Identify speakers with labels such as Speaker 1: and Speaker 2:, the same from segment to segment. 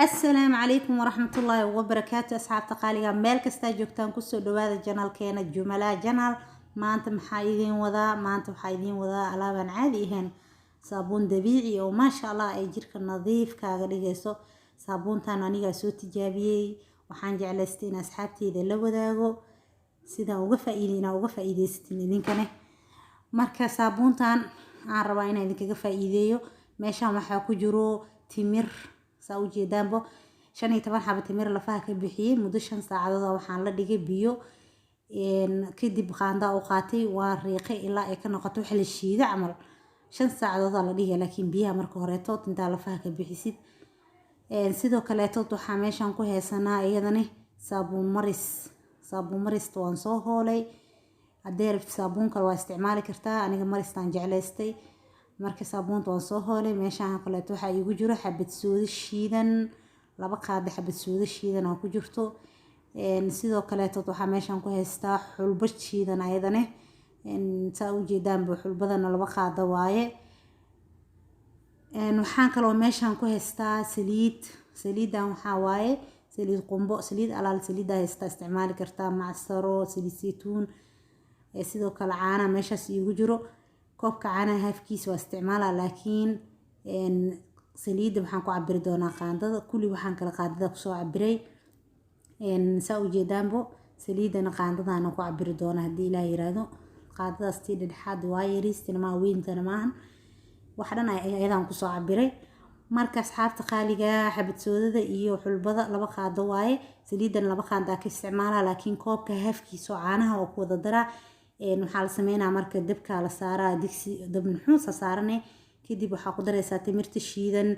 Speaker 1: السلام عليكم ورحمة الله وبركاته. أصحاب تقاليga meel kasta joogtaan kusoo dhawaada channelkeena Jumala Channel. maanta maxaa idin wadaa alaabaan caadi ahayn, saabuun dabiici oo maasha Allah ay jirka nadiif kaaga dhigayso. saabuuntan aniga soo tijaabiyay, waxaan jeclaystay in asxaabteyda la wadaago sidaan uga faa'iideysatin idinkana. marka saabuuntan aan rabaa inaan idinkaga faa'iideeyo. meeshaan waxaa ku jiro timir saa u jeedaanbo 15 xabo timir lafaha ka bixiyay muddo 5 saacadood waxaan la dhigay biyo kadib qaanda u qaatay waa riiqay ilaa ay ka noqoto wax la shiido camal 5 saacadood la dhigay laakiin biyaha marka hore tood inta lafaha ka bixisid. sidoo kale tood waxaa meeshaan ku heesanaa iyadana saabuun maris waan soo hoolay. haddii rabto saabuun kale waa isticmaali kartaa, aniga maristaan jeclaystay. marka saabuunta waan soo hoolay. meeshaan kale waxaa igu jiro xabad sooda shiidan, 2 qaado xabad sooda shiidan oo ku jirto. sidoo kale waxaa meeshaan ku haystaa xulbo shiidan ayadana saa u jeedaan xulbadana 2 qaado waaye. waxaan kaloo meeshaan ku haystaa saliidan waxaa waaye saliid qumbo, saliid alaal saliida haysta isticmaali kartaa, macsaro, saliid saytuun. sidoo kale caana meeshaas igu jiro. koobka caanaha halfkiisa waa isticmaalaa laakiin saliida waxaan ku cabiri doonaa qaandada. kulli waxaan kala qaandada ku soo cabiray. saa u jeedaanbo saliidana qaandadana ku cabiri doonaa haddii Ilaahay yiraahdo. qaandadaas tii dhexaad waa yariistina ma weyntana maahan, wax dhan ayadaan ku soo cabiray. marka asxaabta qaaliga xabad soodada iyo xulbada 2 qaado waaye, saliidana 2 qaando ka isticmaalaa laakiin koobka halfkiisa caanaha oo ku wada daraa. waxaa la sameynaa marka dabka la saaraa digsi dab nuxuus saarane kadib waxaa ku dareysaa timirta shiidan,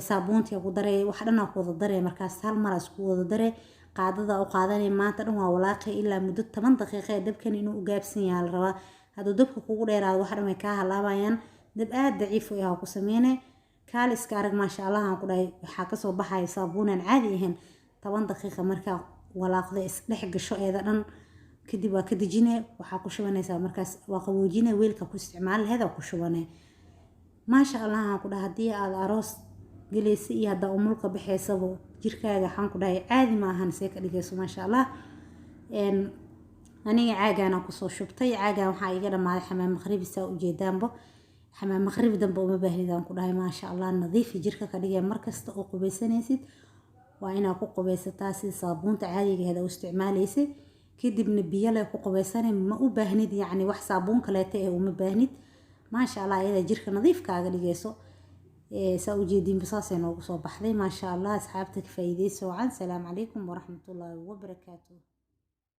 Speaker 1: saabuunta ku darey, wax dhan ku wada darey. markaas hal mar isku wada darey qaadada u qaadanay maanta dhan waa walaaqay ilaa muddo 10 daqiiqo dabkan inuu u gaabsan yahay la rabaa. hadduu dabku kugu dheeraado wax dhan way ka halaabayaan. dab aad daciif ah ku sameeyay kaal iska arag maasha Allah aan ku dhahay waxa ka soo baxay saabuunan caadi ahayn. 10 daqiiqo marka walaaqda isdhex gasho eeda dhan kadib waa ka dejinay, waxaa ku shubanaysaa markaas waa qaboojinay weelka ku isticmaal lahayd ku shubanay. maasha Allah aan ku dhahay hadii aad aroos galayso iyo hada umulka baxaysabo jirkaaga waxaan ku dhahay caadi ma ahan see ka dhigayso maasha Allah. aniga caagaan ku soo shubtay, caagaan waxa iga dhamaaday xamaam maqrib saa u jeedaanbo. xamaam maqrib dambe uma baahnidaan ku dhahay maasha Allah nadiif jirka ka dhigay markasta oo qubaysanaysid waa inaad ku qubaysataa si saabuunta caadiga ah u isticmaalaysid. kadibna biyo leh ku qubaysanay ma u baahnid yacni wax saabuun kaleete ee uma baahnid. maasha Allah iyada jirka nadiif kaaga dhigayso. saa u jeedin basaasay noogu soo baxday maasha Allah. asxaabta ka faa'iideyso wacan. salaam calaykum waraxmatullaahi wabarakaatuh.